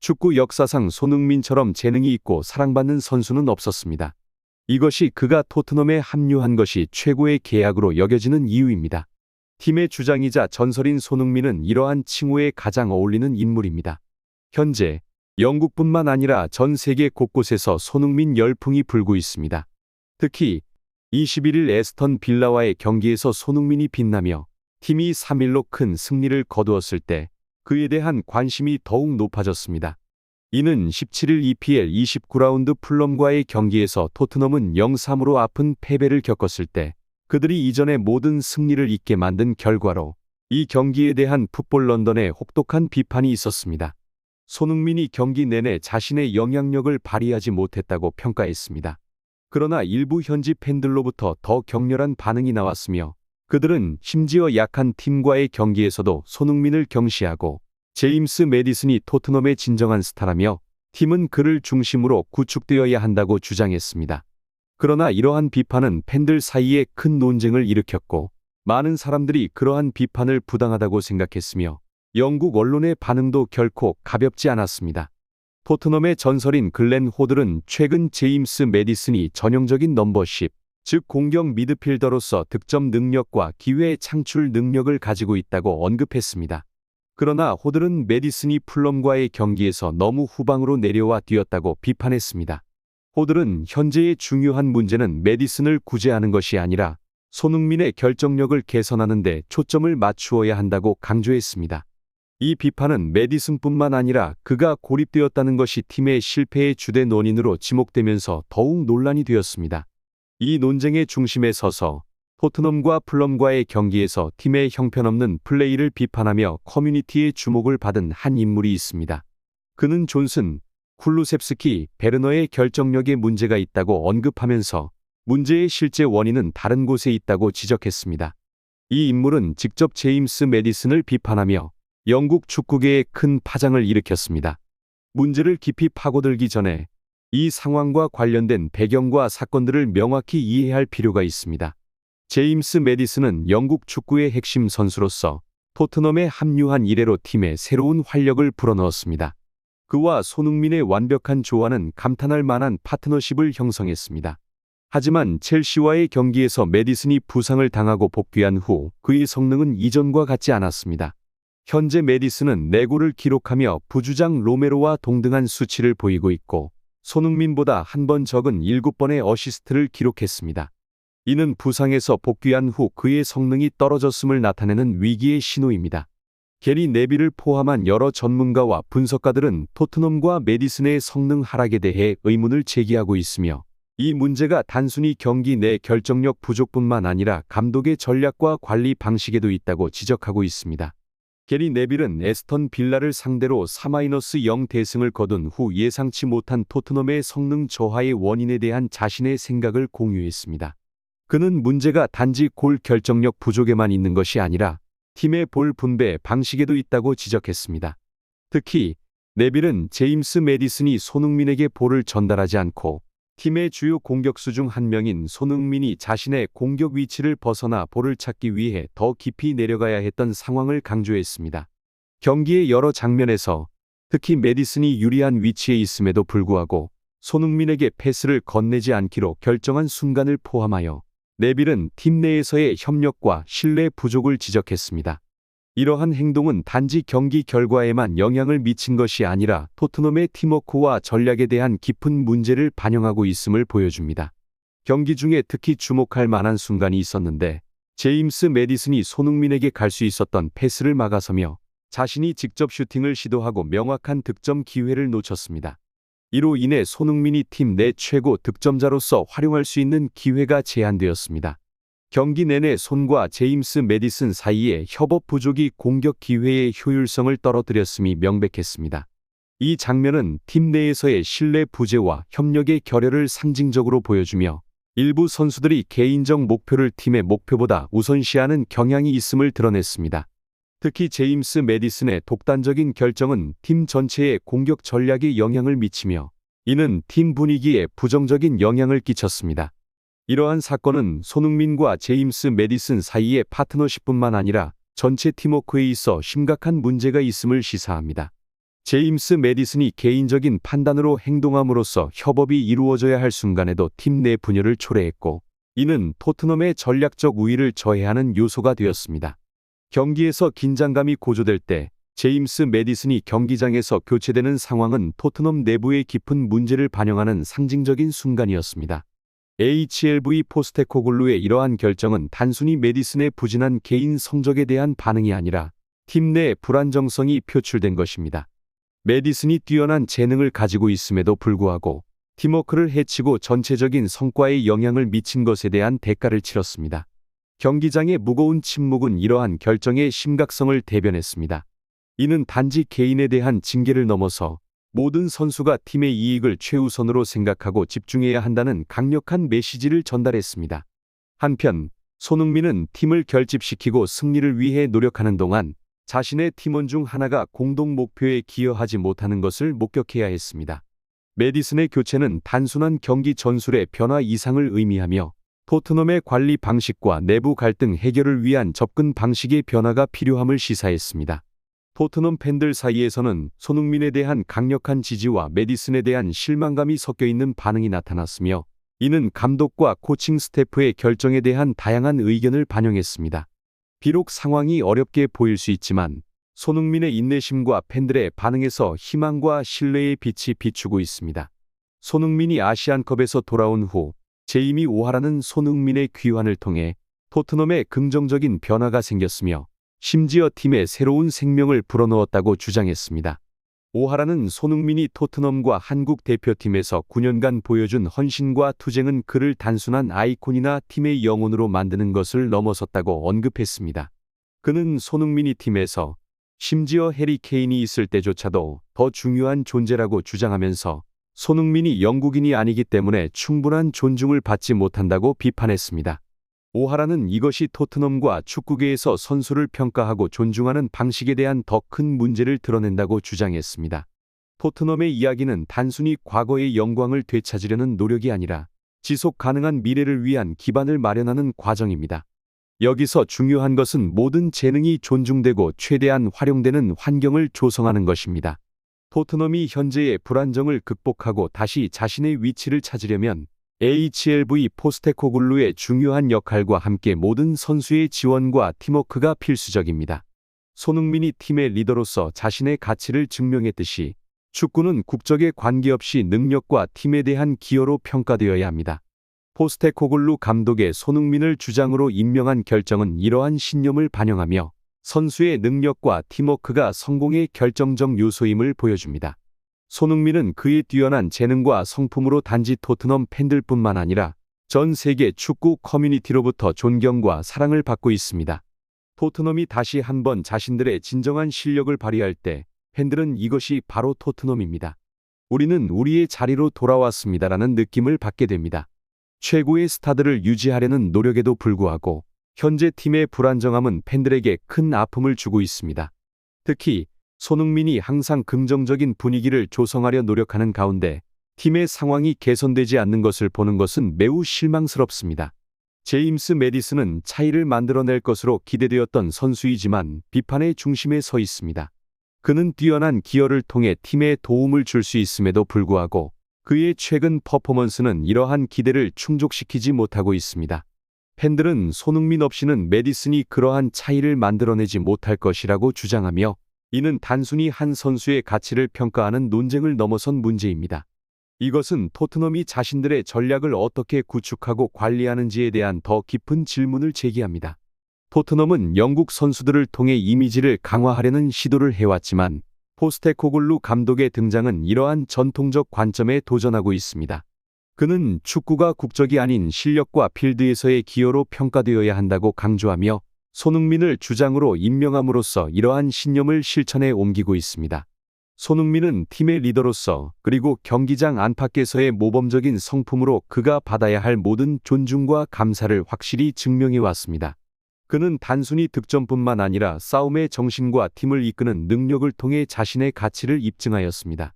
축구 역사상 손흥민처럼 재능이 있고 사랑받는 선수는 없었습니다. 이것이 그가 토트넘에 합류한 것이 최고의 계약으로 여겨지는 이유입니다. 팀의 주장이자 전설인 손흥민은 이러한 칭호에 가장 어울리는 인물입니다. 현재 영국뿐만 아니라 전 세계 곳곳에서 손흥민 열풍이 불고 있습니다. 특히 21일 에스턴 빌라와의 경기에서 손흥민이 빛나며 팀이 3-1로 큰 승리를 거두었을 때 그에 대한 관심이 더욱 높아졌습니다. 이는 17일 EPL 29라운드 풀럼과의 경기에서 토트넘은 0-3으로 아픈 패배를 겪었을 때 그들이 이전의 모든 승리를 잊게 만든 결과로 이 경기에 대한 풋볼 런던의 혹독한 비판이 있었습니다. 손흥민이 경기 내내 자신의 영향력을 발휘하지 못했다고 평가했습니다. 그러나 일부 현지 팬들로부터 더 격렬한 반응이 나왔으며 그들은 심지어 약한 팀과의 경기에서도 손흥민을 경시하고 제임스 매디슨이 토트넘의 진정한 스타라며 팀은 그를 중심으로 구축되어야 한다고 주장했습니다. 그러나 이러한 비판은 팬들 사이에 큰 논쟁을 일으켰고 많은 사람들이 그러한 비판을 부당하다고 생각했으며 영국 언론의 반응도 결코 가볍지 않았습니다. 토트넘의 전설인 글렌 호들은 최근 제임스 매디슨이 전형적인 넘버 10, 즉 공격 미드필더로서 득점 능력과 기회 창출 능력을 가지고 있다고 언급했습니다. 그러나 호들은 매디슨이 풀럼과의 경기에서 너무 후방으로 내려와 뛰었다고 비판했습니다. 호들은 현재의 중요한 문제는 매디슨을 구제하는 것이 아니라 손흥민의 결정력을 개선하는 데 초점을 맞추어야 한다고 강조했습니다. 이 비판은 매디슨뿐만 아니라 그가 고립되었다는 것이 팀의 실패의 주된 원인으로 지목되면서 더욱 논란이 되었습니다. 이 논쟁의 중심에 서서 토트넘과 풀럼과의 경기에서 팀의 형편없는 플레이를 비판하며 커뮤니티의 주목을 받은 한 인물이 있습니다. 그는 존슨, 쿨루셉스키, 베르너의 결정력에 문제가 있다고 언급하면서 문제의 실제 원인은 다른 곳에 있다고 지적했습니다. 이 인물은 직접 제임스 매디슨을 비판하며 영국 축구계에 큰 파장을 일으켰습니다. 문제를 깊이 파고들기 전에 이 상황과 관련된 배경과 사건들을 명확히 이해할 필요가 있습니다. 제임스 매디슨은 영국 축구의 핵심 선수로서 토트넘에 합류한 이래로 팀에 새로운 활력을 불어넣었습니다. 그와 손흥민의 완벽한 조화는 감탄할 만한 파트너십을 형성했습니다. 하지만 첼시와의 경기에서 매디슨이 부상을 당하고 복귀한 후 그의 성능은 이전과 같지 않았습니다. 현재 매디슨은 4골을 기록하며 부주장 로메로와 동등한 수치를 보이고 있고 손흥민보다 한 번 적은 7번의 어시스트를 기록했습니다. 이는 부상에서 복귀한 후 그의 성능이 떨어졌음을 나타내는 위기의 신호입니다. 게리 네빌을 포함한 여러 전문가와 분석가들은 토트넘과 매디슨의 성능 하락에 대해 의문을 제기하고 있으며 이 문제가 단순히 경기 내 결정력 부족뿐만 아니라 감독의 전략과 관리 방식에도 있다고 지적하고 있습니다. 게리 네빌은 에스턴 빌라를 상대로 4-0 대승을 거둔 후 예상치 못한 토트넘의 성능 저하의 원인에 대한 자신의 생각을 공유했습니다. 그는 문제가 단지 골 결정력 부족에만 있는 것이 아니라 팀의 볼 분배 방식에도 있다고 지적했습니다. 특히 네빌은 제임스 매디슨이 손흥민에게 볼을 전달하지 않고 팀의 주요 공격수 중 한 명인 손흥민이 자신의 공격 위치를 벗어나 볼을 찾기 위해 더 깊이 내려가야 했던 상황을 강조했습니다. 경기의 여러 장면에서 특히 매디슨이 유리한 위치에 있음에도 불구하고 손흥민에게 패스를 건네지 않기로 결정한 순간을 포함하여 네빌은 팀 내에서의 협력과 신뢰 부족을 지적했습니다. 이러한 행동은 단지 경기 결과에만 영향을 미친 것이 아니라 토트넘의 팀워크와 전략에 대한 깊은 문제를 반영하고 있음을 보여줍니다. 경기 중에 특히 주목할 만한 순간이 있었는데 제임스 매디슨이 손흥민에게 갈 수 있었던 패스를 막아서며 자신이 직접 슈팅을 시도하고 명확한 득점 기회를 놓쳤습니다. 이로 인해 손흥민이 팀 내 최고 득점자로서 활용할 수 있는 기회가 제한되었습니다. 경기 내내 손과 제임스 매디슨 사이의 협업 부족이 공격 기회의 효율성을 떨어뜨렸음이 명백했습니다. 이 장면은 팀 내에서의 신뢰 부재와 협력의 결여를 상징적으로 보여주며 일부 선수들이 개인적 목표를 팀의 목표보다 우선시하는 경향이 있음을 드러냈습니다. 특히 제임스 매디슨의 독단적인 결정은 팀 전체의 공격 전략에 영향을 미치며 이는 팀 분위기에 부정적인 영향을 끼쳤습니다. 이러한 사건은 손흥민과 제임스 매디슨 사이의 파트너십뿐만 아니라 전체 팀워크에 있어 심각한 문제가 있음을 시사합니다. 제임스 매디슨이 개인적인 판단으로 행동함으로써 협업이 이루어져야 할 순간에도 팀 내 분열을 초래했고, 이는 토트넘의 전략적 우위를 저해하는 요소가 되었습니다. 경기에서 긴장감이 고조될 때 제임스 매디슨이 경기장에서 교체되는 상황은 토트넘 내부의 깊은 문제를 반영하는 상징적인 순간이었습니다. HLV 포스테코글루의 이러한 결정은 단순히 매디슨의 부진한 개인 성적에 대한 반응이 아니라 팀 내 불안정성이 표출된 것입니다. 매디슨이 뛰어난 재능을 가지고 있음에도 불구하고 팀워크를 해치고 전체적인 성과에 영향을 미친 것에 대한 대가를 치렀습니다. 경기장의 무거운 침묵은 이러한 결정의 심각성을 대변했습니다. 이는 단지 개인에 대한 징계를 넘어서 모든 선수가 팀의 이익을 최우선으로 생각하고 집중해야 한다는 강력한 메시지를 전달했습니다. 한편 손흥민은 팀을 결집시키고 승리를 위해 노력하는 동안 자신의 팀원 중 하나가 공동 목표에 기여하지 못하는 것을 목격해야 했습니다. 매디슨의 교체는 단순한 경기 전술의 변화 이상을 의미하며 토트넘의 관리 방식과 내부 갈등 해결을 위한 접근 방식의 변화가 필요함을 시사했습니다. 토트넘 팬들 사이에서는 손흥민에 대한 강력한 지지와 매디슨에 대한 실망감이 섞여 있는 반응이 나타났으며, 이는 감독과 코칭 스태프의 결정에 대한 다양한 의견을 반영했습니다. 비록 상황이 어렵게 보일 수 있지만 손흥민의 인내심과 팬들의 반응에서 희망과 신뢰의 빛이 비추고 있습니다. 손흥민이 아시안컵에서 돌아온 후 제이미 오하라는 손흥민의 귀환을 통해 토트넘에 긍정적인 변화가 생겼으며 심지어 팀에 새로운 생명을 불어넣었다고 주장했습니다. 오하라는 손흥민이 토트넘과 한국 대표팀에서 9년간 보여준 헌신과 투쟁은 그를 단순한 아이콘이나 팀의 영혼으로 만드는 것을 넘어섰다고 언급했습니다. 그는 손흥민이 팀에서 심지어 해리 케인이 있을 때조차도 더 중요한 존재라고 주장하면서 손흥민이 영국인이 아니기 때문에 충분한 존중을 받지 못한다고 비판했습니다. 오하라는 이것이 토트넘과 축구계에서 선수를 평가하고 존중하는 방식에 대한 더 큰 문제를 드러낸다고 주장했습니다. 토트넘의 이야기는 단순히 과거의 영광을 되찾으려는 노력이 아니라 지속 가능한 미래를 위한 기반을 마련하는 과정입니다. 여기서 중요한 것은 모든 재능이 존중되고 최대한 활용되는 환경을 조성하는 것입니다. 토트넘이 현재의 불안정을 극복하고 다시 자신의 위치를 찾으려면 HLV 포스테코글루의 중요한 역할과 함께 모든 선수의 지원과 팀워크가 필수적입니다. 손흥민이 팀의 리더로서 자신의 가치를 증명했듯이 축구는 국적에 관계없이 능력과 팀에 대한 기여로 평가되어야 합니다. 포스테코글루 감독의 손흥민을 주장으로 임명한 결정은 이러한 신념을 반영하며 선수의 능력과 팀워크가 성공의 결정적 요소임을 보여줍니다. 손흥민은 그의 뛰어난 재능과 성품으로 단지 토트넘 팬들뿐만 아니라 전 세계 축구 커뮤니티로부터 존경과 사랑을 받고 있습니다. 토트넘이 다시 한번 자신들의 진정한 실력을 발휘할 때 팬들은 이것이 바로 토트넘입니다. 우리는 우리의 자리로 돌아왔습니다라는 느낌을 받게 됩니다. 최고의 스타들을 유지하려는 노력에도 불구하고 현재 팀의 불안정함은 팬들에게 큰 아픔을 주고 있습니다. 특히 손흥민이 항상 긍정적인 분위기를 조성하려 노력하는 가운데 팀의 상황이 개선되지 않는 것을 보는 것은 매우 실망스럽습니다. 제임스 매디슨은 차이를 만들어낼 것으로 기대되었던 선수이지만 비판의 중심에 서 있습니다. 그는 뛰어난 기여를 통해 팀에 도움을 줄 수 있음에도 불구하고 그의 최근 퍼포먼스는 이러한 기대를 충족시키지 못하고 있습니다. 팬들은 손흥민 없이는 매디슨이 그러한 차이를 만들어내지 못할 것이라고 주장하며, 이는 단순히 한 선수의 가치를 평가하는 논쟁을 넘어선 문제입니다. 이것은 토트넘이 자신들의 전략을 어떻게 구축하고 관리하는지에 대한 더 깊은 질문을 제기합니다. 토트넘은 영국 선수들을 통해 이미지를 강화하려는 시도를 해왔지만 포스테코글루 감독의 등장은 이러한 전통적 관점에 도전하고 있습니다. 그는 축구가 국적이 아닌 실력과 필드에서의 기여로 평가되어야 한다고 강조하며 손흥민을 주장으로 임명함으로써 이러한 신념을 실천에 옮기고 있습니다. 손흥민은 팀의 리더로서 그리고 경기장 안팎에서의 모범적인 성품으로 그가 받아야 할 모든 존중과 감사를 확실히 증명해 왔습니다. 그는 단순히 득점뿐만 아니라 싸움의 정신과 팀을 이끄는 능력을 통해 자신의 가치를 입증하였습니다.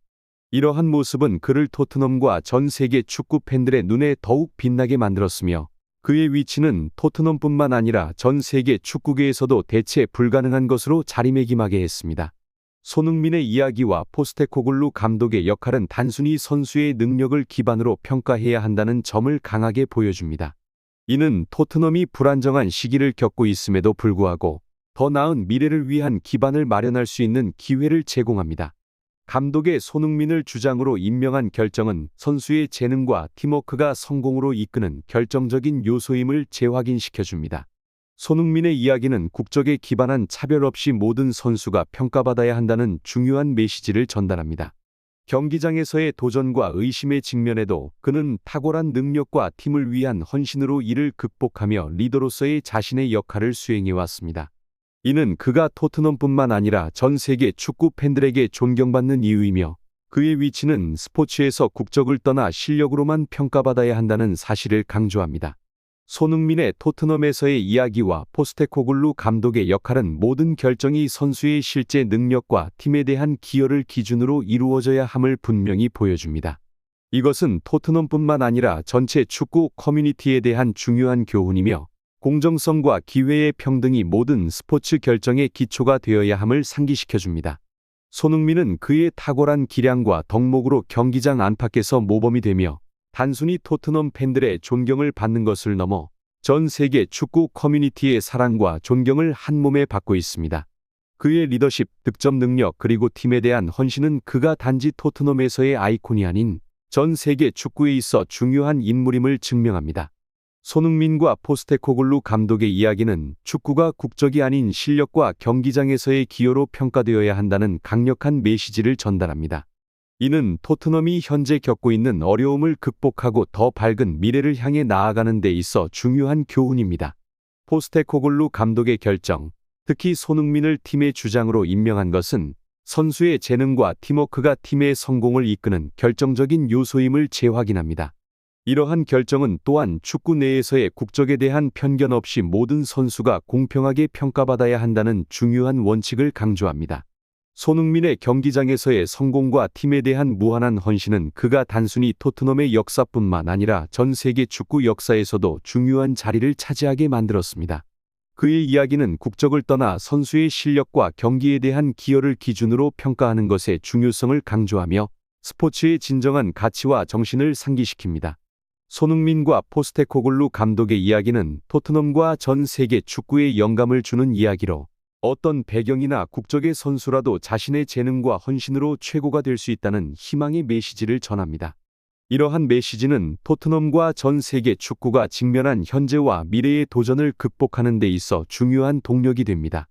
이러한 모습은 그를 토트넘과 전 세계 축구 팬들의 눈에 더욱 빛나게 만들었으며, 그의 위치는 토트넘뿐만 아니라 전 세계 축구계에서도 대체 불가능한 것으로 자리매김하게 했습니다. 손흥민의 이야기와 포스테코글루 감독의 역할은 단순히 선수의 능력을 기반으로 평가해야 한다는 점을 강하게 보여줍니다. 이는 토트넘이 불안정한 시기를 겪고 있음에도 불구하고 더 나은 미래를 위한 기반을 마련할 수 있는 기회를 제공합니다. 감독의 손흥민을 주장으로 임명한 결정은 선수의 재능과 팀워크가 성공으로 이끄는 결정적인 요소임을 재확인시켜줍니다. 손흥민의 이야기는 국적에 기반한 차별 없이 모든 선수가 평가받아야 한다는 중요한 메시지를 전달합니다. 경기장에서의 도전과 의심의 직면에도 그는 탁월한 능력과 팀을 위한 헌신으로 이를 극복하며 리더로서의 자신의 역할을 수행해왔습니다. 이는 그가 토트넘뿐만 아니라 전 세계 축구 팬들에게 존경받는 이유이며 그의 위치는 스포츠에서 국적을 떠나 실력으로만 평가받아야 한다는 사실을 강조합니다. 손흥민의 토트넘에서의 이야기와 포스테코글루 감독의 역할은 모든 결정이 선수의 실제 능력과 팀에 대한 기여를 기준으로 이루어져야 함을 분명히 보여줍니다. 이것은 토트넘뿐만 아니라 전체 축구 커뮤니티에 대한 중요한 교훈이며 공정성과 기회의 평등이 모든 스포츠 결정의 기초가 되어야 함을 상기시켜줍니다. 손흥민은 그의 탁월한 기량과 덕목으로 경기장 안팎에서 모범이 되며 단순히 토트넘 팬들의 존경을 받는 것을 넘어 전 세계 축구 커뮤니티의 사랑과 존경을 한몸에 받고 있습니다. 그의 리더십, 득점 능력 그리고 팀에 대한 헌신은 그가 단지 토트넘에서의 아이콘이 아닌 전 세계 축구에 있어 중요한 인물임을 증명합니다. 손흥민과 포스테코글루 감독의 이야기는 축구가 국적이 아닌 실력과 경기장에서의 기여로 평가되어야 한다는 강력한 메시지를 전달합니다. 이는 토트넘이 현재 겪고 있는 어려움을 극복하고 더 밝은 미래를 향해 나아가는 데 있어 중요한 교훈입니다. 포스테코글루 감독의 결정, 특히 손흥민을 팀의 주장으로 임명한 것은 선수의 재능과 팀워크가 팀의 성공을 이끄는 결정적인 요소임을 재확인합니다. 이러한 결정은 또한 축구 내에서의 국적에 대한 편견 없이 모든 선수가 공평하게 평가받아야 한다는 중요한 원칙을 강조합니다. 손흥민의 경기장에서의 성공과 팀에 대한 무한한 헌신은 그가 단순히 토트넘의 역사뿐만 아니라 전 세계 축구 역사에서도 중요한 자리를 차지하게 만들었습니다. 그의 이야기는 국적을 떠나 선수의 실력과 경기에 대한 기여를 기준으로 평가하는 것의 중요성을 강조하며 스포츠의 진정한 가치와 정신을 상기시킵니다. 손흥민과 포스테코글루 감독의 이야기는 토트넘과 전 세계 축구에 영감을 주는 이야기로 어떤 배경이나 국적의 선수라도 자신의 재능과 헌신으로 최고가 될 수 있다는 희망의 메시지를 전합니다. 이러한 메시지는 토트넘과 전 세계 축구가 직면한 현재와 미래의 도전을 극복하는 데 있어 중요한 동력이 됩니다.